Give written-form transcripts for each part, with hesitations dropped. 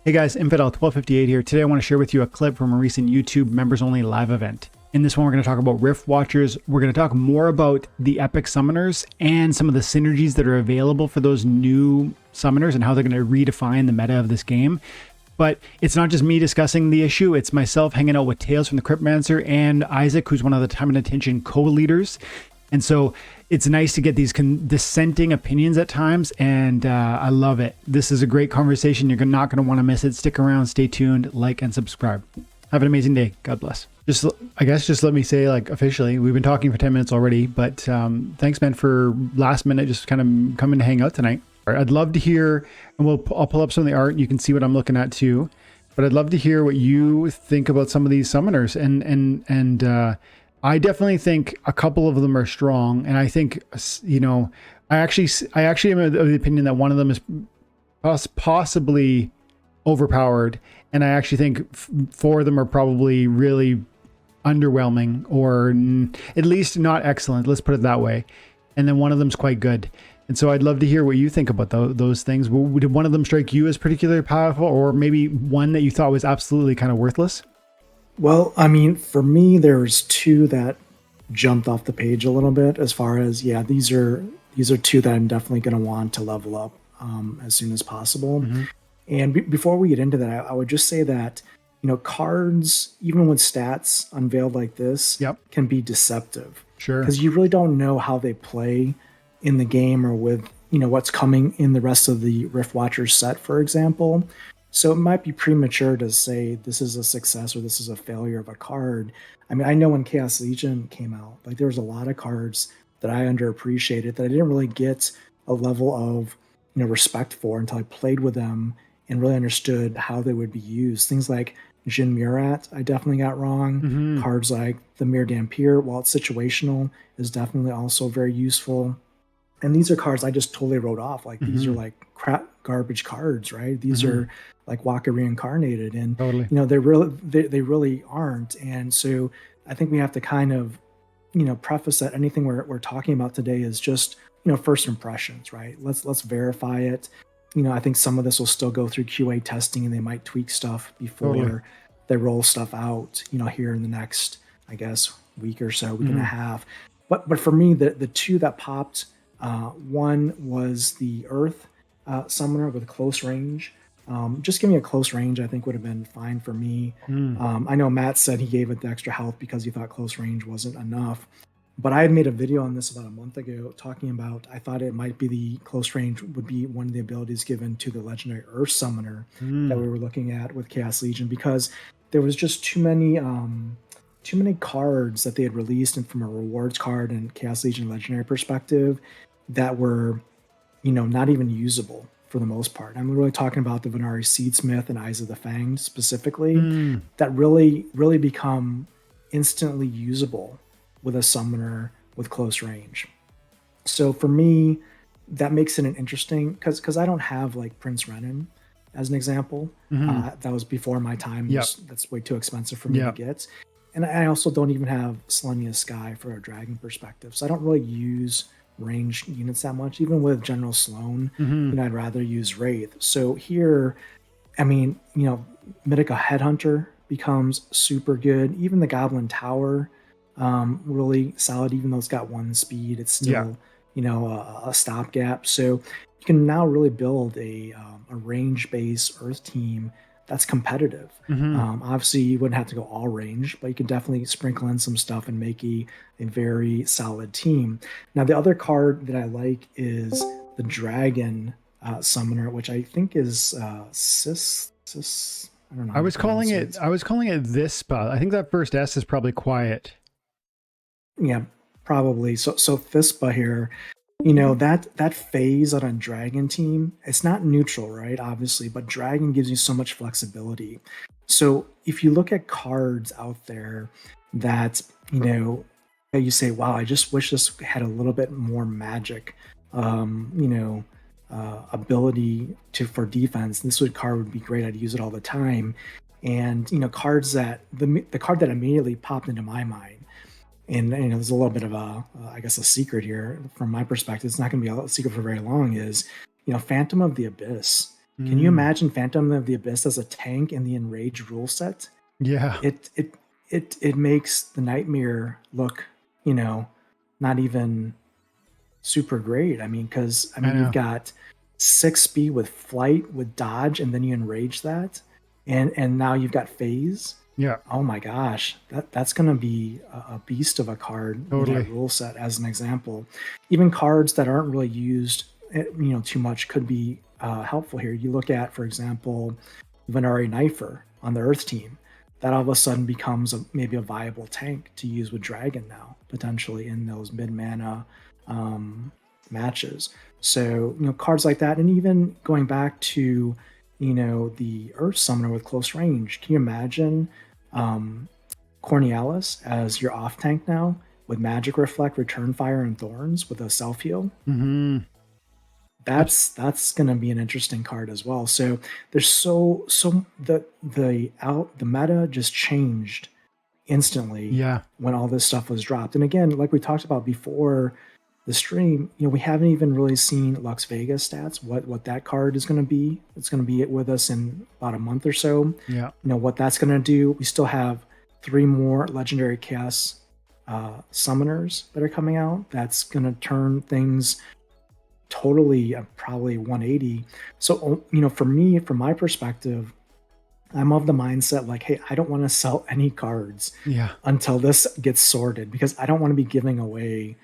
Hey guys, Infidel1258 here. Today I want to share with you a clip from a recent YouTube members only live event. In this one, we're going to talk about Rift Watchers. We're going to talk more about the epic summoners and some of the synergies that are available for those new summoners and how they're going to redefine the meta of this game. But it's not just me discussing the issue. It's myself hanging out with Tails from the Crypt Mancer and Isaac, who's one of the Time and Attention co-leaders. And so it's nice to get these dissenting opinions at times, and I love it. This is a great conversation. You're not going to want to miss it. Stick around, stay tuned, like, and subscribe. Have an amazing day. God bless. I guess just let me say, like, officially, we've been talking for 10 minutes already, but thanks, man, for last minute just kind of coming to hang out tonight. I'd love to hear, and I'll pull up some of the art, and you can see what I'm looking at too. But I'd love to hear what you think about some of these summoners, and I definitely think a couple of them are strong, and I think, you know, I actually am of the opinion that one of them is possibly overpowered, and I actually think four of them are probably really underwhelming, or at least not excellent. Let's put it that way. And then one of them's quite good. And so I'd love to hear what you think about those things. Did one of them strike you as particularly powerful, or maybe one that you thought was absolutely kind of worthless? Well, I mean, for me, there's two that jumped off the page a little bit as far as, yeah, these are two that I'm definitely going to want to level up as soon as possible. Mm-hmm. And before we get into that, I would just say that, you know, cards, even with stats unveiled like this, can be deceptive. Sure. Because you really don't know how they play in the game or with, you know, what's coming in the rest of the Rift Watchers set, for example. So it might be premature to say this is a success or this is a failure of a card. I mean, I know when Chaos Legion came out, like there was a lot of cards that I underappreciated that I didn't really get a level of, you know, respect for until I played with them and really understood how they would be used. Things like Jin Murat, I definitely got wrong. Mm-hmm. Cards like the Mir Dampier, while it's situational, is definitely also very useful. And these are cards I just totally wrote off. Like, these are like crap garbage cards, right? These are like Waka reincarnated, and you know, they really aren't. And so I think we have to kind of, you know, preface that anything we're talking about today is just, you know, first impressions, right? Let's verify it. You know, I think some of this will still go through QA testing, and they might tweak stuff before they roll stuff out, you know, here in the next, I guess, week or so, week and a half. But for me, the two that popped, one was the Earth summoner with close range. Just give me a close range, I think would have been fine for me. I know Matt said he gave it the extra health because he thought close range wasn't enough. But I had made a video on this about a month ago talking about, I thought it might be the close range would be one of the abilities given to the legendary Earth summoner that we were looking at with Chaos Legion, because there was just too many cards that they had released, and from a rewards card and Chaos Legion legendary perspective, that were, you know, not even usable for the most part. I'm really talking about the Venari Seedsmith and Eyes of the Fanged specifically, that really become instantly usable with a summoner with close range. So for me, that makes it an interesting, because I don't have like Prince Renan as an example. That was before my time. That's way too expensive for me to get. And I also don't even have Selenia Sky for a dragon perspective. So I don't really use ranged units that much. Even with General Sloan, you know, I'd rather use Wraith. So here, I mean, you know, Mythica Headhunter becomes super good. Even the Goblin Tower, really solid. Even though it's got 1 speed, it's still, you know, a stopgap. So you can now really build a range-based Earth team that's competitive. Obviously, you wouldn't have to go all range, but you can definitely sprinkle in some stuff and make a very solid team. Now, the other card that I like is the Dragon Summoner, which I think is Sis. I don't know. I was calling it this spell. I think that first S is probably quiet. Yeah, probably. So Thispa here, you know, that phase on a dragon team, it's not neutral, right? Obviously, but dragon gives you so much flexibility. So if you look at cards out there that, you know, that you say, wow, I just wish this had a little bit more magic, you know, ability for defense. This card would be great. I'd use it all the time. And, you know, cards that the card that immediately popped into my mind, and you know, there's a little bit of I guess a secret here from my perspective. It's not going to be a secret for very long. Is, you know, Phantom of the Abyss Can you Mm, imagine Phantom of the Abyss as a tank in the Enrage rule set? yeah, It makes the Nightmare look, you know, not even super great. I mean, because I I mean, you've know. got 6 speed with flight with dodge, and then you enrage that, and now you've got phase. Yeah, Oh my gosh, that's gonna be a beast of a card with that totally. rule set. As an example, even cards that aren't really used, too much could be helpful here. You look at, for example, Venari Knifer on the Earth team. That all of a sudden becomes maybe a viable tank to use with Dragon now, potentially in those mid mana um, matches. So, cards like that, and even going back to, the Earth Summoner with close range. Can you imagine um, Cornelius as your off tank now with Magic Reflect, Return Fire, and Thorns with a self heal? Hmm. That's going to be an interesting card as well. So there's so the meta just changed instantly Yeah, when all this stuff was dropped. And again, like we talked about before the stream, we haven't even really seen Lux Vegas stats, what that card is going to be. It's going to be with us in about a month or so. yeah, What that's going to do. We still have 3 more legendary chaos summoners that are coming out. That's going to turn things totally probably 180. So, for me, from my perspective, I'm of the mindset like, hey, I don't want to sell any cards yeah. until this gets sorted because I don't want to be giving away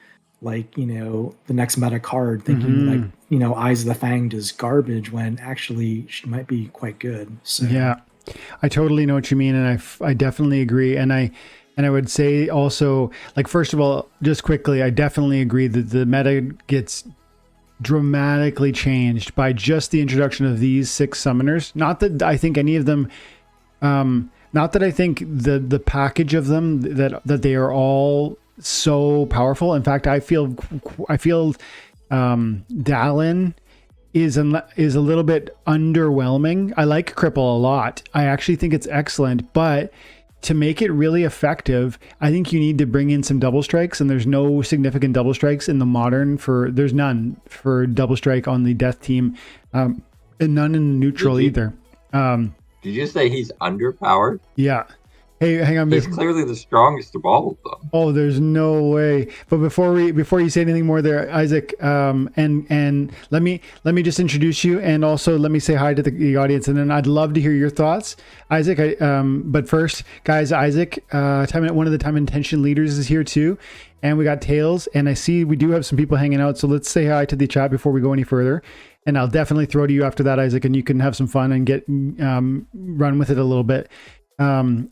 like, the next meta card thinking like, Hmm. Eyes of the Fanged is garbage when actually she might be quite good. So, Yeah, I totally know what you mean, and I definitely agree. And I would say also, like, first of all, just quickly, I definitely agree that the meta gets dramatically changed by just the introduction of these 6 summoners. Not that I think any of them, not that I think the package of them that they are all so powerful. In fact, I feel Dallin is a little bit underwhelming. I like Cripple a lot. I actually think it's excellent, but to make it really effective, I think you need to bring in some double strikes, and there's no significant double strikes in the modern there's none for double strike on the death team, and none in the Did neutral you either. Um, did you say he's underpowered? yeah. Hey, hang on. He's clearly the strongest of all of them. Oh, there's no way. But before you say anything more there, Isaac, and let me just introduce you, and also let me say hi to the audience, and then I'd love to hear your thoughts, Isaac. But first, guys, Isaac, one of the time intention leaders is here too, and we got Tails, and I see we do have some people hanging out, so let's say hi to the chat before we go any further. And I'll definitely throw to you after that, Isaac, and you can have some fun and get run with it a little bit.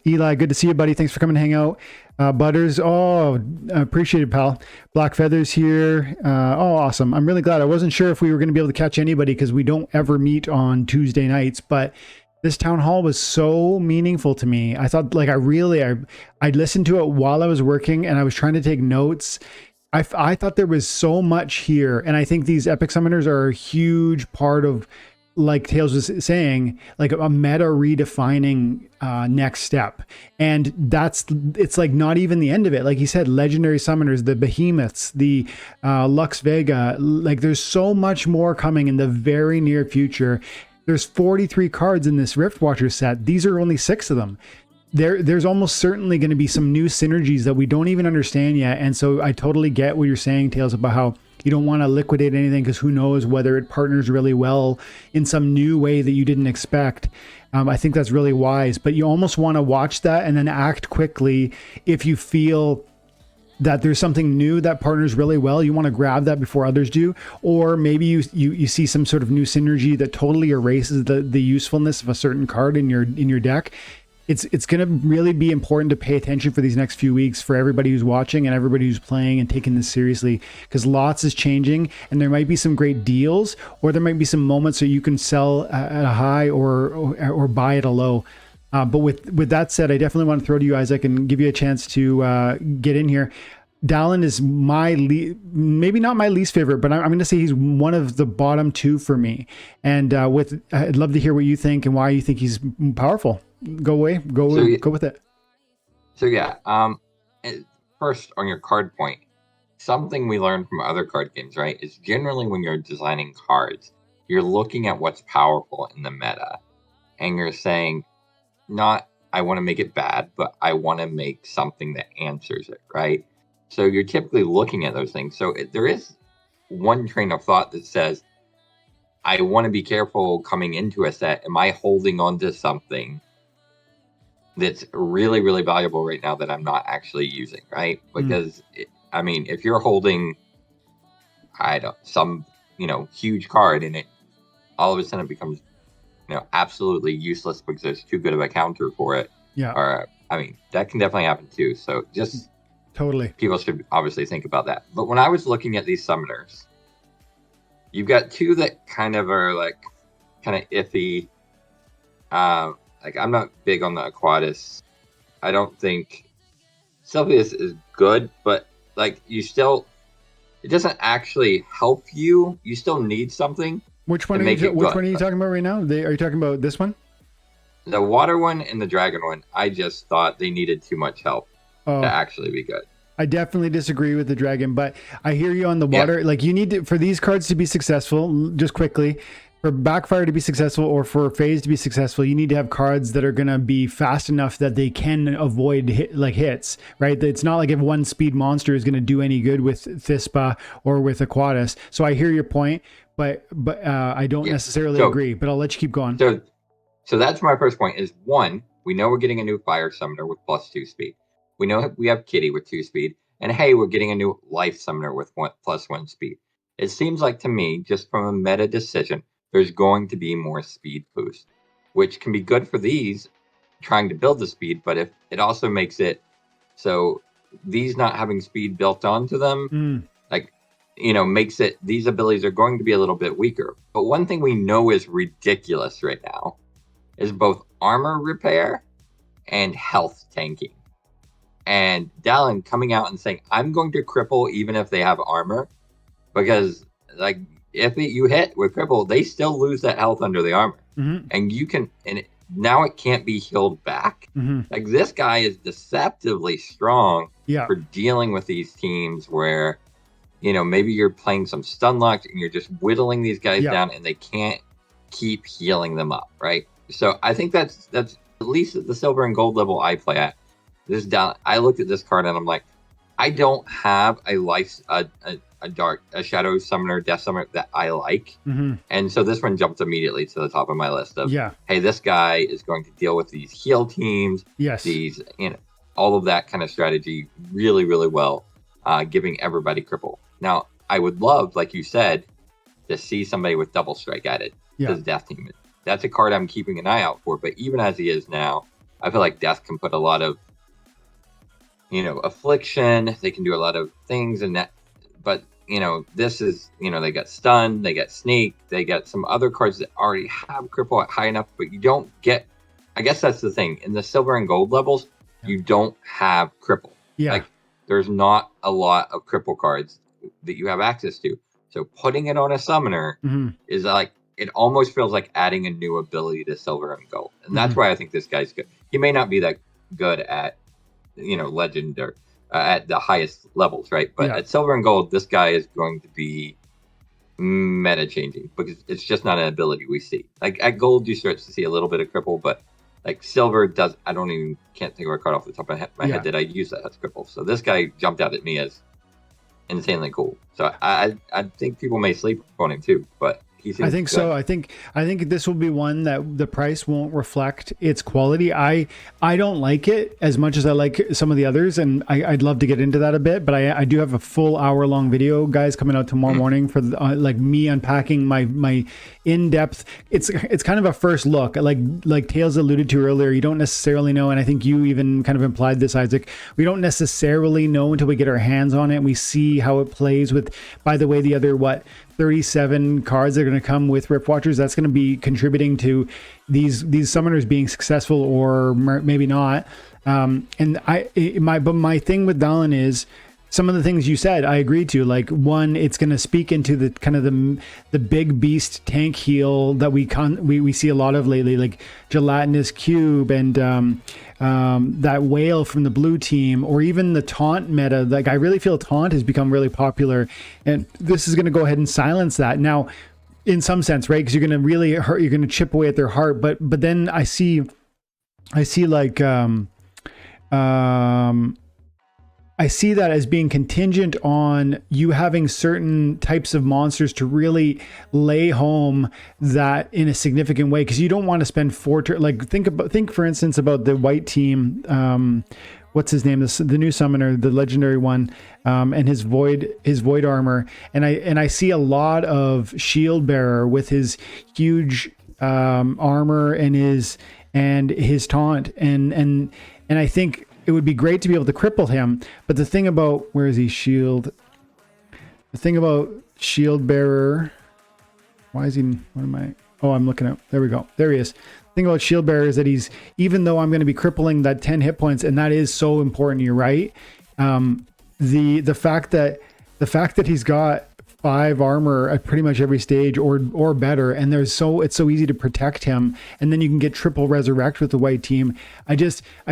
Eli, good to see you, buddy. Thanks for coming to hang out. Butters, appreciate it, pal. Black Feathers here. Awesome. I'm really glad. I wasn't sure if we were going to be able to catch anybody because we don't ever meet on Tuesday nights, but this town hall was so meaningful to me. I thought, like, I listened to it while I was working, and I was trying to take notes. I thought there was so much here, and I think these epic summoners are a huge part of, like Tails was saying, like a meta redefining next step. And it's like not even the end of it. Like he said, legendary summoners, the behemoths, the Lux Vega, like there's so much more coming in the very near future. There's 43 cards in this Rift Watcher set. These are only 6 of them. There's almost certainly going to be some new synergies that we don't even understand yet. And so I totally get what you're saying, Tails, about how you don't want to liquidate anything because who knows whether it partners really well in some new way that you didn't expect. I think that's really wise, but you almost want to watch that and then act quickly if you feel that there's something new that partners really well. You want to grab that before others do, or maybe you see some sort of new synergy that totally erases the usefulness of a certain card in your deck. It's going to really be important to pay attention for these next few weeks for everybody who's watching and everybody who's playing and taking this seriously, because lots is changing, and there might be some great deals, or there might be some moments where you can sell at a high or buy at a low. But with that said, I definitely want to throw to you, Isaac, and give you a chance to get in here. Dallin is maybe not my least favorite, but I'm going to say he's one of the bottom 2 for me. And I'd love to hear what you think and why you think he's powerful. Go with it. So yeah, first on your card point, something we learned from other card games, right, is generally when you're designing cards, you're looking at what's powerful in the meta, and you're saying, not I want to make it bad, but I want to make something that answers it, right? So you're typically looking at those things. So there is one train of thought that says, I want to be careful coming into a set. Am I holding on to something that's really, really valuable right now that I'm not actually using, right? Because, if you're holding, some, huge card and it all of a sudden it becomes, absolutely useless because there's too good of a counter for it. Yeah. Or, that can definitely happen too. So just totally, people should obviously think about that. But when I was looking at these summoners, you've got two that kind of are like kind of iffy. I'm not big on the Aquatis. I don't think Sylvius is good, but it doesn't actually help you. You still need something. Which one are you talking about right now? Are you talking about this one? The water one and the dragon one, I just thought they needed too much help to actually be good. I definitely disagree with the dragon, but I hear you on the water. Like, you need to, for these cards to be successful, just quickly, for Backfire to be successful or for Phase to be successful, you need to have cards that are going to be fast enough that they can avoid hits, right? It's not like if one speed monster is going to do any good with Thispa or with Aquatis. So I hear your point, but I don't necessarily agree, but I'll let you keep going. So that's my first point is, one, we know we're getting a new fire summoner with +2 speed. We know we have Kitty with 2 speed, and hey, we're getting a new life summoner with +1 speed. It seems like to me, just from a meta decision, there's going to be more speed boost, which can be good for these trying to build the speed, but if it also makes it so these not having speed built onto them, makes it, these abilities are going to be a little bit weaker. But one thing we know is ridiculous right now is both armor repair and health tanking. And Dallin coming out and saying, I'm going to cripple even if they have armor, because if you hit with cripple, they still lose that health under the armor. And now it can't be healed back. This guy is deceptively strong for dealing with these teams where, maybe you're playing some stun locks and you're just whittling these guys down and they can't keep healing them up, right? So I think that's at least at the silver and gold level I play at. This down, I looked at this card and I'm like, I don't have a shadow summoner, death summoner that I like. And so this one jumped immediately to the top of my list of, hey, this guy is going to deal with these heal teams, these, all of that kind of strategy really, really well, giving everybody cripple. Now, I would love, like you said, to see somebody with double strike added to the death team. That's a card I'm keeping an eye out for, but even as he is now, I feel like death can put a lot of, affliction. They can do a lot of things and that, but this is, they got stun, they got sneak, they got some other cards that already have cripple at high enough, but you don't get, I guess that's the thing, in the silver and gold levels, you don't have cripple. There's not a lot of cripple cards that you have access to. So putting it on a summoner is it almost feels like adding a new ability to silver and gold. And that's why I think this guy's good. He may not be that good at, legend or at the highest levels, right? But at silver and gold, this guy is going to be meta changing because it's just not an ability we see. At gold, you start to see a little bit of cripple, but silver does. Can't think of a card off the top of my head that I use that has cripple. So this guy jumped out at me as insanely cool. So I think people may sleep on him too, but I think so. I think this will be one that the price won't reflect its quality. I don't like it as much as I like some of the others, and I'd love to get into that a bit. But I do have a full hour-long video, guys, coming out tomorrow morning for me unpacking my in-depth. It's kind of a first look, like Tails alluded to earlier. You don't necessarily know, and I think you even kind of implied this, Isaac. We don't necessarily know until we get our hands on it and we see how it plays with. By the way, the other 37 cards that are going to come with Rift Watchers, that's going to be contributing to these summoners being successful or maybe not. And my thing with Dallin is some of the things you said I agree to. One, it's going to speak into the kind of the big beast tank heal that we see a lot of lately, like Gelatinous Cube and that whale from the blue team, or even the taunt meta. I really feel taunt has become really popular, and this is going to go ahead and silence that. Now, in some sense, right? Because you're going to really hurt, you're going to chip away at their heart. But then I see like, I see that as being contingent on you having certain types of monsters to really lay home that in a significant way, because you don't want to spend think for instance about the white team. What's his name? The new summoner, the legendary one, and his void armor, and I see a lot of shield bearer with his huge armor and his taunt, and I think it would be great to be able to cripple him. But the thing about, where is he? Shield. The thing about shield bearer. Why is he? What am I? Oh, I'm looking at. There we go. There he is. The thing about shield bearer is that he's, even though I'm going to be crippling that 10 hit points, and that is so important. You're right. The fact that he's got 5 armor at pretty much every stage or better, and it's so easy to protect him, and then you can get triple resurrect with the white team. I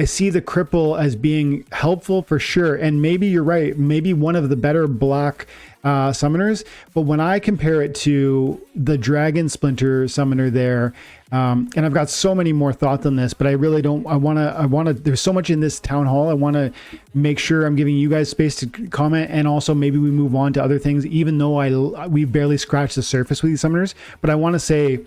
see the cripple as being helpful for sure, and maybe you're right, maybe one of the better black summoners. But when I compare it to the dragon splinter summoner there, and I've got so many more thoughts on this, but I really don't. I want to. There's so much in this town hall. I want to make sure I'm giving you guys space to comment, and also maybe we move on to other things, even though we barely scratched the surface with these summoners. But I want to say,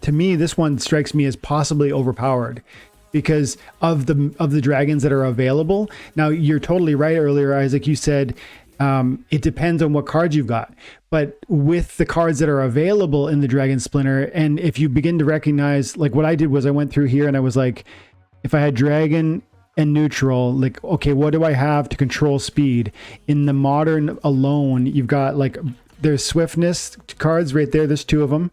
to me, this one strikes me as possibly overpowered because of the dragons that are available. Now, you're totally right. Earlier, Isaac, you said it depends on what cards you've got. But with the cards that are available in the Dragon Splinter, and if you begin to recognize, like what I did was I went through here and I was like, if I had Dragon and neutral, like, okay, what do I have to control speed? In the modern alone, you've got like, there's swiftness cards right there. There's 2 of them.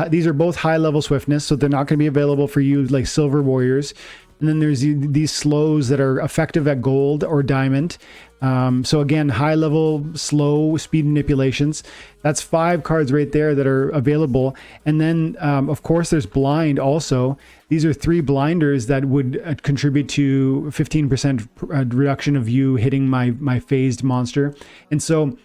These are both high level swiftness, so they're not going to be available for you like silver warriors. And then there's these slows that are effective at gold or diamond. So again, high level slow speed manipulations. That's 5 cards right there that are available. And then of course there's blind also. These are 3 blinders that would contribute to 15% reduction of you hitting my phased monster. And so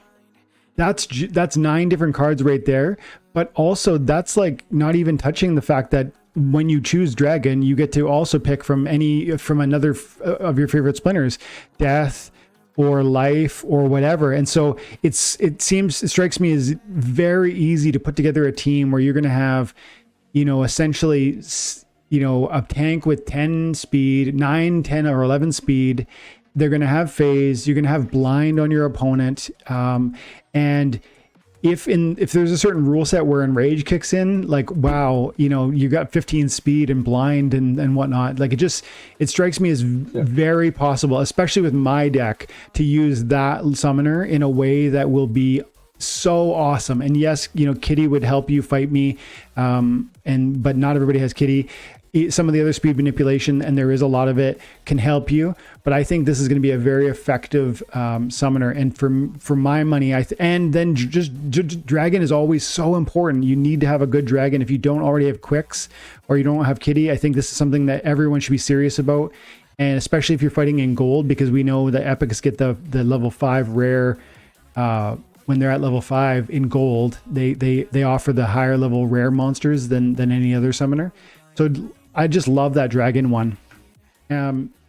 that's 9 different cards right there. But also that's like not even touching the fact that when you choose dragon, you get to also pick from another of your favorite splinters, death or life or whatever. And so it strikes me as very easy to put together a team where you're going to have, essentially, a tank with 10 speed, 9, 10, or 11 speed. They're going to have phase. You're going to have blind on your opponent. And if there's a certain rule set where enrage kicks in, like, wow, you got 15 speed and blind and whatnot, like it strikes me as very possible, especially with my deck, to use that summoner in a way that will be so awesome. And yes, Kitty would help you fight me, but not everybody has Kitty. Some of the other speed manipulation, and there is a lot of it, can help you. But I think this is going to be a very effective summoner. And for my money, and then just dragon is always so important. You need to have a good dragon. If you don't already have Quicks or you don't have Kitty, I think this is something that everyone should be serious about. And especially if you're fighting in gold, because we know that epics get the level 5 rare. When they're at level 5 in gold, they offer the higher level rare monsters than any other summoner. So I just love that dragon one.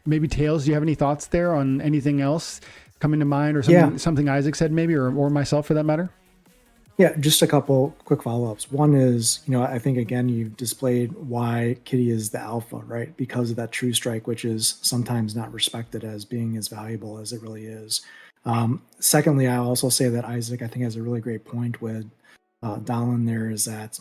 Maybe Tails, do you have any thoughts there on anything else coming to mind, or something Isaac said maybe, or myself for that matter? Yeah, just a couple quick follow-ups. One is, I think again, you've displayed why Kitty is the alpha, right? Because of that true strike, which is sometimes not respected as being as valuable as it really is. Secondly, I also say that Isaac, I think, has a really great point with Dallin there, is that,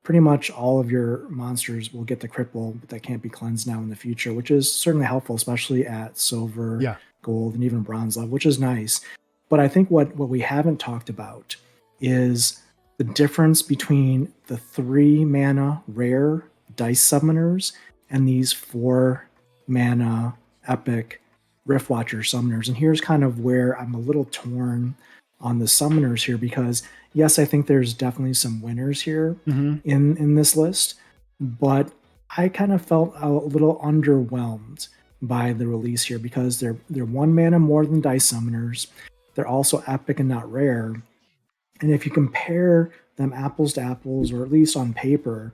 pretty much all of your monsters will get the cripple, but that can't be cleansed now in the future, which is certainly helpful, especially at silver, gold, and even bronze level, which is nice. But I think what we haven't talked about is the difference between the 3 mana rare dice summoners and these 4 mana epic Riftwatcher summoners. And here's kind of where I'm a little torn on the summoners here, because yes, I think there's definitely some winners here in this list, but I kind of felt a little underwhelmed by the release here, because they're 1 mana more than dice summoners. They're also epic and not rare. And if you compare them apples to apples, or at least on paper,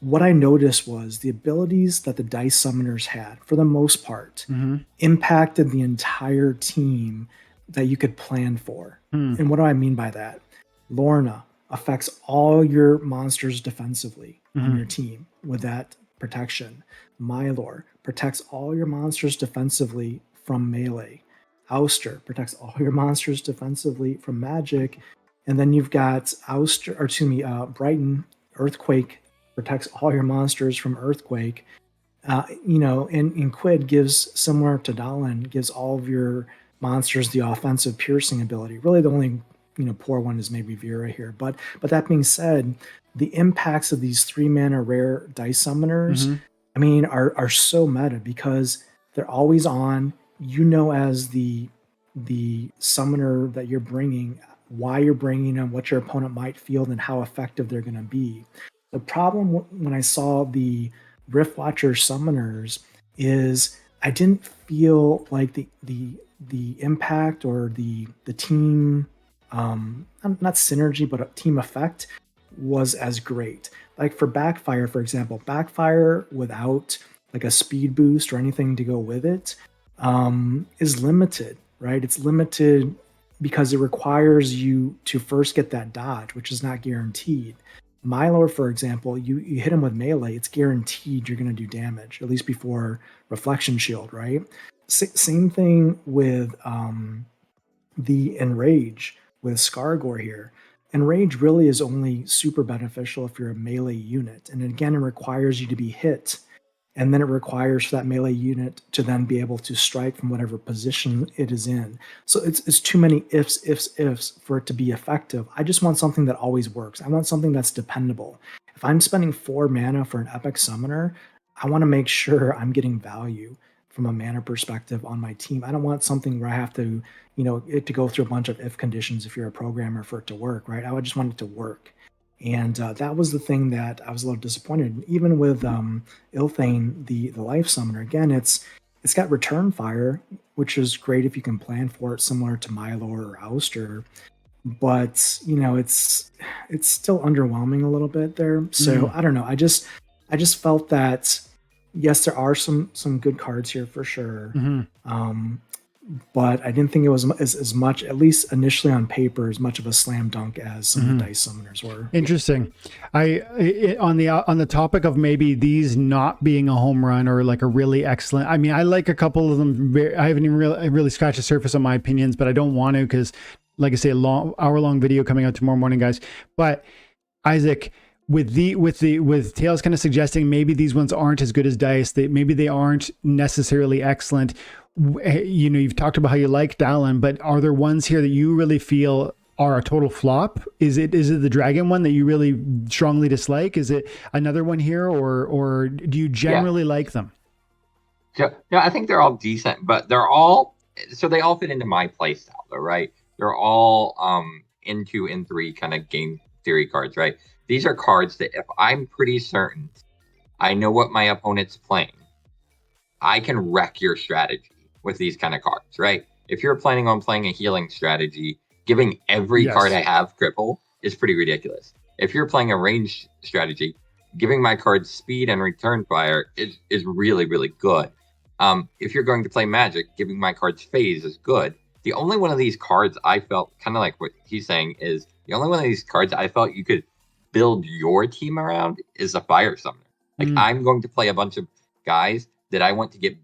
what I noticed was the abilities that the dice summoners had, for the most part, impacted the entire team that you could plan for. And what do I mean by that? Lorna affects all your monsters defensively on your team with that protection. Mylor protects all your monsters defensively from melee. Ouster protects all your monsters defensively from magic. And then you've got Brighton, Earthquake protects all your monsters from Earthquake. And Quid gives, similar to Dallin, gives all of your monsters the offensive piercing ability. Really, the only poor one is maybe Vera here. But that being said, the impacts of these 3-mana rare dice summoners, are so meta because they're always on. As the summoner that you're bringing, why you're bringing them, what your opponent might field, and how effective they're going to be. The problem when I saw the Riftwatcher summoners is I didn't feel like the impact or the team, not synergy, but a team effect was as great. Like for Backfire, for example, Backfire without like a speed boost or anything to go with it is limited, right? It's limited because it requires you to first get that dodge, which is not guaranteed. Mylor, for example, you hit him with melee, it's guaranteed you're going to do damage, at least before Reflection Shield, right? Same thing with the Enrage with Scargor here. Enrage really is only super beneficial if you're a melee unit. And again, it requires you to be hit. And then it requires for that melee unit to then be able to strike from whatever position it is in. So it's too many ifs for it to be effective. I just want something that always works. I want something that's dependable. If I'm spending 4 mana for an epic summoner, I want to make sure I'm getting value from a mana perspective on my team. I don't want something where I have to, it to go through a bunch of if conditions if you're a programmer for it to work, right? I would just want it to work. And that was the thing that I was a little disappointed in. Even with Ilthane, the life summoner, again, it's got return fire, which is great if you can plan for it, similar to Mylor or Ouster. But it's still underwhelming a little bit there. So I don't know. I just felt that yes, there are some good cards here for sure. But I didn't think it was as much, at least initially on paper, as much of a slam dunk as some of the dice summoners were. Interesting. On the topic of maybe these not being a home run or like a really excellent. I mean, I like a couple of them. I haven't even really scratched the surface on my opinions, but I don't want to because, like I say, hour-long video coming out tomorrow morning, guys. But Isaac, with Tails kind of suggesting maybe these ones aren't as good as dice. Maybe they aren't necessarily excellent. You've talked about how you like Dallin, but are there ones here that you really feel are a total flop? Is it the dragon one that you really strongly dislike? Is it another one here, or do you generally like them? So no, I think they're all decent, but they all fit into my play style, though, right? They're all in 2 and 3 kind of game theory cards, right? These are cards that if I'm pretty certain I know what my opponent's playing, I can wreck your strategy with these kind of cards, right? If you're planning on playing a healing strategy, giving every card I have cripple is pretty ridiculous. If you're playing a range strategy, giving my cards speed and return fire is really, really good. If you're going to play magic, giving my cards phase is good. The only one of these cards I felt, kind of like what he's saying, is the only one of these cards I felt you could build your team around is a fire summoner. Like I'm going to play a bunch of guys that I want to get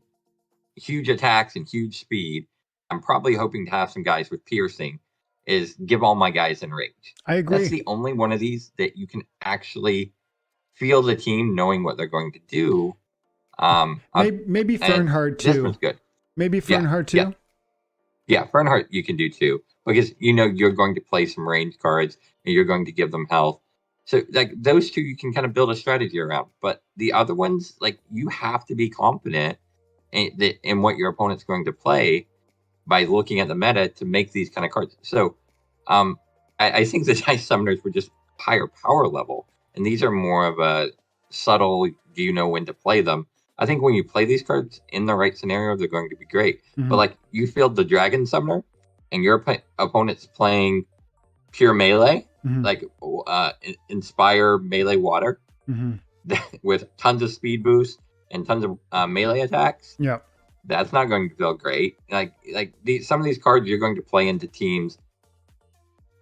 huge attacks and huge speed. I'm probably hoping to have some guys with piercing, is give all my guys in range. I agree. That's the only one of these that you can actually feel the team knowing what they're going to do. Maybe Fernhard too. This one's good. Maybe Fernhard too. Yeah, Fernhard you can do too, because you're going to play some range cards and you're going to give them health. So like those two you can kind of build a strategy around. But the other ones, like you have to be confident in what your opponent's going to play by looking at the meta to make these kind of cards. So I think the dice summoners were just higher power level, and these are more of a subtle, do you know when to play them? I think when you play these cards in the right scenario, they're going to be great. But like you field the dragon summoner and your opponent's playing pure melee, Mhm. like Inspire melee water Mhm. with tons of speed boost and tons of melee attacks. Yeah. That's not going to feel great. Some of these cards you're going to play into teams,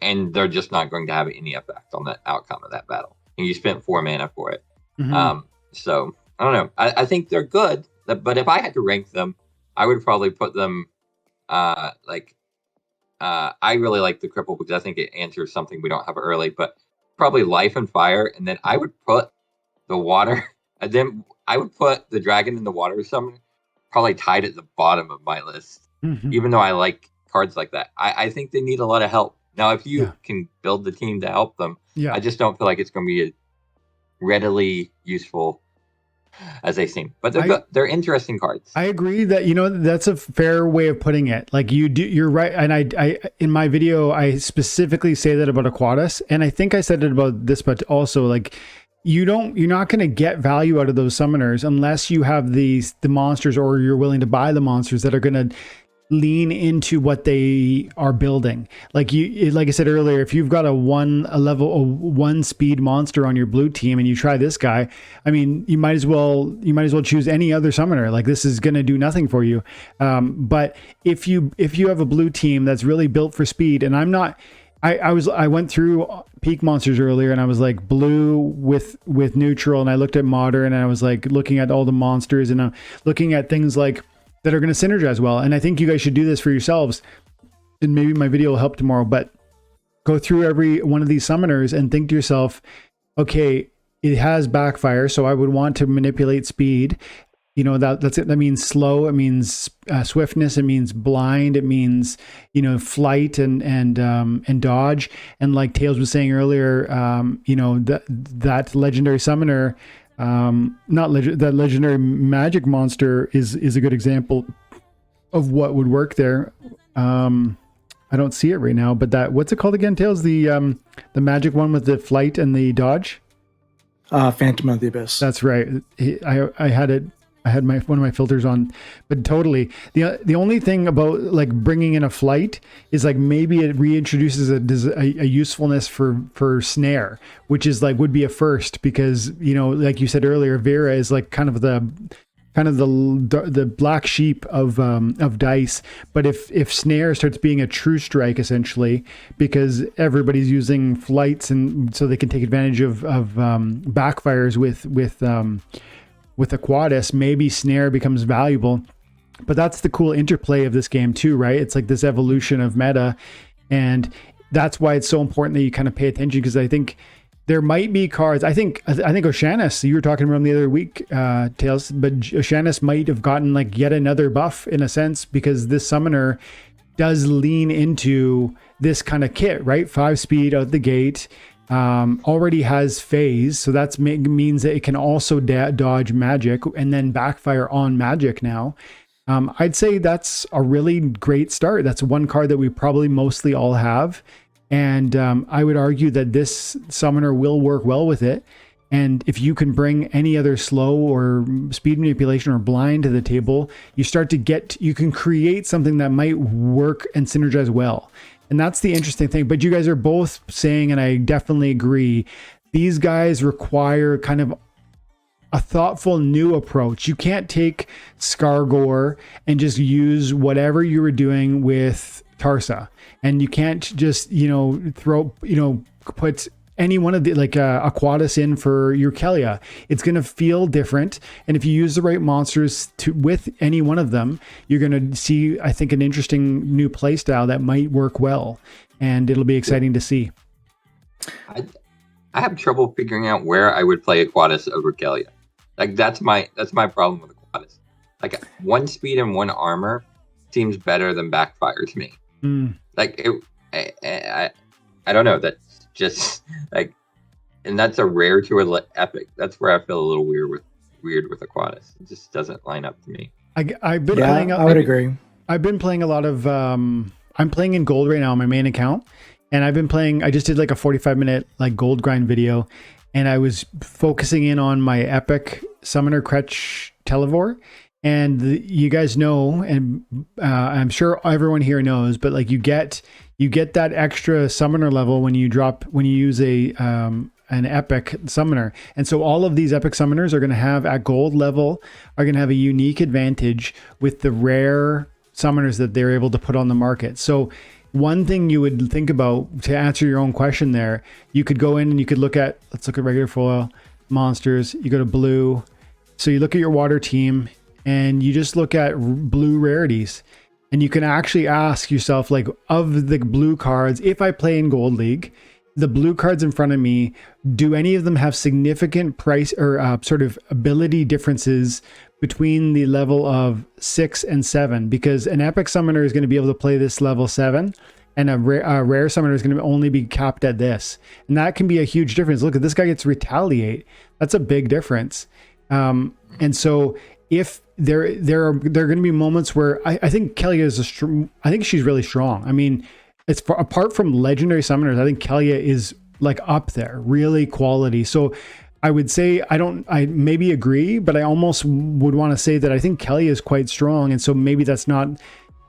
and they're just not going to have any effect on the outcome of that battle. And you spent 4 mana for it. Mhm. So I don't know. I think they're good, but if I had to rank them, I would probably put them I really like the cripple because I think it answers something we don't have early, but probably life and fire, and then I would put the water, and then I would put the dragon in the water summon probably tied at the bottom of my list, Mhm. even though I like cards like that. I think they need a lot of help. Now, if you Yeah. can build the team to help them, Yeah. I just don't feel like it's going to be as readily useful as they seem. But they're interesting cards. I agree that, that's a fair way of putting it. Like you're right. And I in my video, I specifically say that about Aquatus. And I think I said it about this, but also like you're not going to get value out of those summoners unless you have the monsters, or you're willing to buy the monsters that are going to lean into what they are building. Like I said earlier, if you've got a one speed monster on your blue team and you try this guy, I mean, you might as well choose any other summoner. Like this is going to do nothing for you. But if you have a blue team that's really built for speed, and I went through peak monsters earlier, and I was like blue with neutral, and I looked at modern, and I was like looking at all the monsters, and I'm looking at things like that are going to synergize well. And I think you guys should do this for yourselves, and maybe my video will help tomorrow, but go through every one of these summoners and think to yourself, okay, it has backfire, so I would want to manipulate speed. That's it. That means slow. It means swiftness. It means blind. It means flight and dodge. And like Tails was saying earlier, that legendary summoner, that legendary magic monster is a good example of what would work there. I don't see it right now, but what's it called again, Tails? The magic one with the flight and the dodge. Phantom of the Abyss. That's right. I had it. I had one of my filters on, but totally. The only thing about like bringing in a flight is like maybe it reintroduces a usefulness for snare, which is like would be a first, because like you said earlier, Vera is like kind of the black sheep of dice. But if snare starts being a true strike essentially, because everybody's using flights, and so they can take advantage of backfires with Aquatus, maybe snare becomes valuable. But that's the cool interplay of this game too, right? It's like this evolution of meta, and that's why it's so important that you kind of pay attention, because I think there might be cards. I think Oceanus, you were talking about him the other week, Tails, but Oceanus might have gotten like yet another buff in a sense, because this summoner does lean into this kind of kit, right? 5 speed out the gate. Already has phase, so that means that it can also dodge magic and then backfire on magic now. I'd say that's a really great start. That's one card that we probably mostly all have, and I would argue that this summoner will work well with it. And if you can bring any other slow or speed manipulation or blind to the table, you can create something that might work and synergize well. And that's the interesting thing. But you guys are both saying, and I definitely agree, these guys require kind of a thoughtful new approach. You can't take Scargor and just use whatever you were doing with Tarsa. And you can't just, put any one of the Aquatus in for your Kelia. It's going to feel different, and if you use the right monsters with any one of them, you're going to see, I think, an interesting new play style that might work well, and it'll be exciting to see. I have trouble figuring out where I would play Aquatus over Kelia. Like that's my problem with Aquatus. Like 1 speed and 1 armor seems better than backfire to me. Like I don't know. That's just like, and that's a rare to an epic. That's where I feel a little weird with Aquatus. It just doesn't line up to me. I would agree. I've been playing a lot of. I'm playing in gold right now on my main account, and I've been playing. I just did like a 45-minute like gold grind video, and I was focusing in on my epic summoner Kretch Televor. you guys know, and I'm sure everyone here knows, but like you get that extra summoner level when you use a an epic summoner. And so all of these epic summoners are going to have at gold level are going to have a unique advantage with the rare summoners that they're able to put on the market. So one thing you would think about to answer your own question there, you could go in and you could look at, let's look at regular foil monsters. You go to blue. So you look at your water team and you just look at blue rarities, and you can actually ask yourself, like, of the blue cards, if I play in Gold League, the blue cards in front of me, do any of them have significant price or sort of ability differences between the level of 6 and 7? Because an epic summoner is going to be able to play this level 7, and a rare summoner is going to only be capped at this. And that can be a huge difference. Look at this guy gets retaliate. That's a big difference. And so if there are going to be moments where I think Kelia is I think she's really strong. I mean, it's apart from legendary summoners, I think Kelia is like up there, really quality. So I would say I maybe agree, but I almost would want to say that I think Kelia is quite strong. And so maybe that's not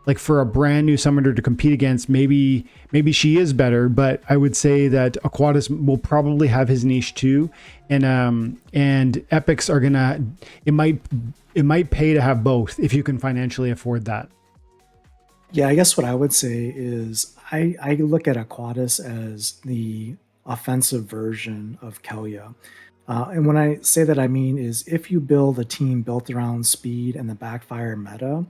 like for a brand new summoner to compete against, maybe she is better, but I would say that Aquatis will probably have his niche too. And epics are gonna, it might pay to have both if you can financially afford that. Yeah, I guess what I would say is I look at Aquatis as the offensive version of Kelia. And when I say that, I mean is if you build a team built around speed and the backfire meta,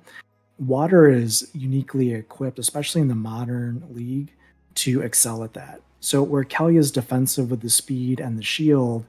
water is uniquely equipped, especially in the modern league, to excel at that. So where Kelia is defensive with the speed and the shield,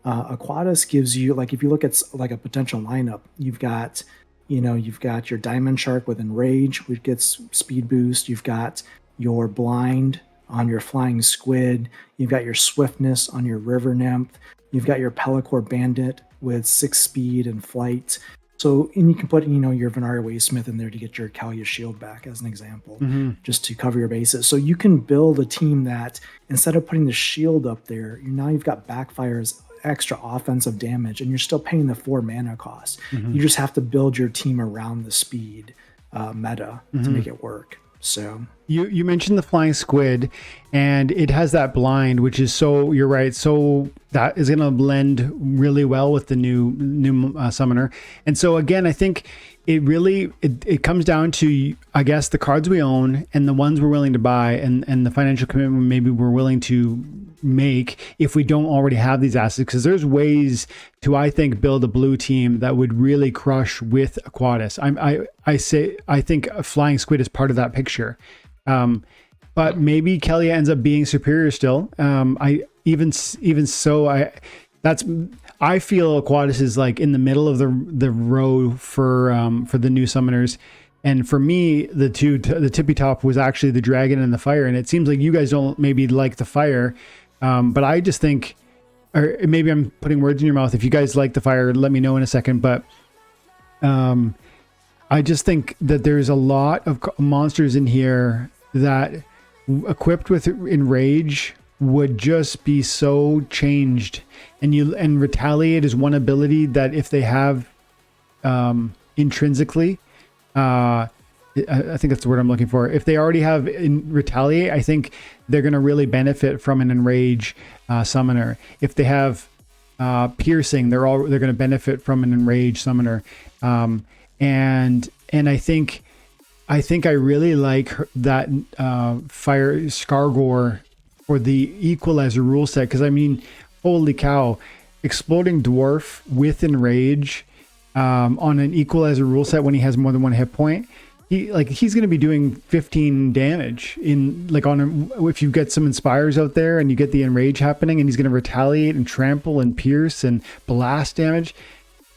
Aquatis gives you, like, if you look at like a potential lineup, you've got your Diamond Shark with Enrage, which gets speed boost. You've got your Blind on your Flying Squid. You've got your Swiftness on your River Nymph. You've got your Pellicor Bandit with 6 speed and flight. So, and you can put, your Venari Waysmith in there to get your Kelia shield back as an example, just to cover your bases. So you can build a team that instead of putting the shield up there, now you've got backfires, extra offensive damage, and you're still paying the 4 mana cost. You just have to build your team around the speed meta to make it work. So you mentioned the Flying Squid, and it has that blind, which is, so you're right. So that is going to blend really well with the new summoner. And so again, I think it really it comes down to, I guess, the cards we own and the ones we're willing to buy, and the financial commitment maybe we're willing to make if we don't already have these assets. Because there's ways to, I think, build a blue team that would really crush with Aquatis. I think a Flying Squid is part of that picture. But maybe Kelia ends up being superior still. I feel Aquatis is like in the middle of the row for the new summoners. And for me, the tippy top was actually the dragon and the fire. And it seems like you guys don't maybe like the fire. But I just think, or maybe I'm putting words in your mouth. If you guys like the fire, let me know in a second. But I just think that there's a lot of monsters in here that, equipped with Enrage, would just be so changed. And Retaliate is one ability that if they have intrinsically, I think that's the word I'm looking for. If they already have Retaliate, I think they're going to really benefit from an Enrage summoner. If they have Piercing, they're going to benefit from an Enrage summoner. And I think I really like that Fire Skargor for the Equalizer rule set, because I mean, holy cow, Exploding Dwarf with Enrage on an Equalizer rule set when he has more than 1 hit point, he's going to be doing 15 damage if you get some Inspires out there and you get the Enrage happening, and he's going to Retaliate and Trample and Pierce and Blast damage.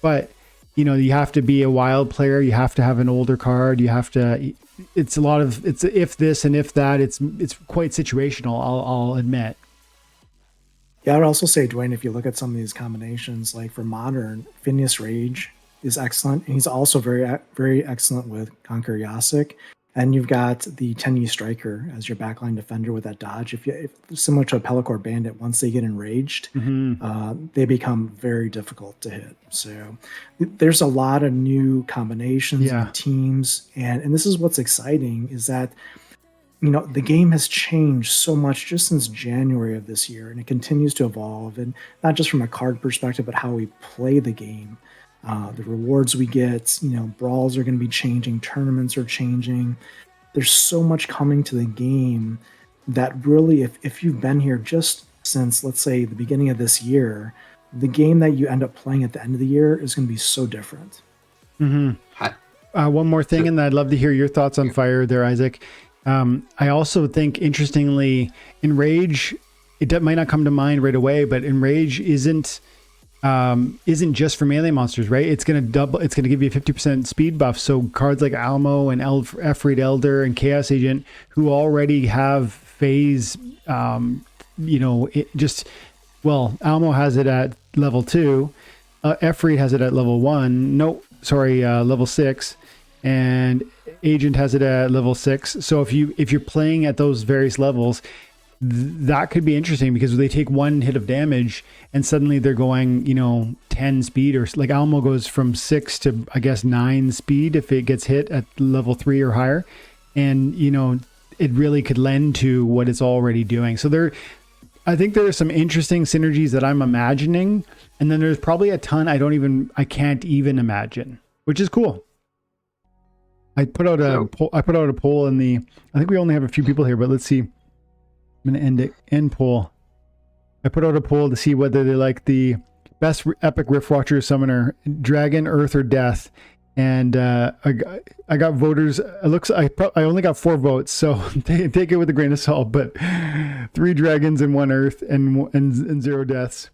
But you have to be a wild player. You have to have an older card. It's if this and if that. It's quite situational, I'll admit. Yeah, I would also say, Dwayne, if you look at some of these combinations, like for modern, Phineas Rage is excellent. And he's also very, very excellent with Conquer Yasik. And you've got the 10E Striker as your backline defender with that dodge. If similar to a Pelacor Bandit, once they get enraged, they become very difficult to hit. So there's a lot of new combinations and teams. And this is what's exciting, is that the game has changed so much just since January of this year, and it continues to evolve, and not just from a card perspective, but how we play the game. The rewards we get, brawls are going to be changing, tournaments are changing. There's so much coming to the game that really, if you've been here just since, let's say, the beginning of this year, the game that you end up playing at the end of the year is going to be so different. One more thing, and I'd love to hear your thoughts on Fire there, Isaac. I also think, interestingly, Enrage, it might not come to mind right away, but Enrage isn't just for melee monsters, right? It's going to give you a 50% speed buff. So cards like Almo and Efreet Elder and Chaos Agent, who already have phase, Almo has it at level 2. Efreet has it at level 1. Level 6. And Agent has it at level 6. So if you're playing at those various levels, that could be interesting, because they take one hit of damage and suddenly they're going 10 speed, or like Almo goes from 6 to I guess 9 speed if it gets hit at level 3 or higher, and it really could lend to what it's already doing. So I think there are some interesting synergies that I'm imagining, and then there's probably a ton I can't even imagine, which is cool. I put out a poll in I think we only have a few people here, but let's see. I'm going to end poll. I put out a poll to see whether they like the best epic Riftwatcher summoner, Dragon, Earth, or Death. And I got voters. I only got 4 votes, so take it with a grain of salt. But 3 dragons and 1 earth and 0 deaths.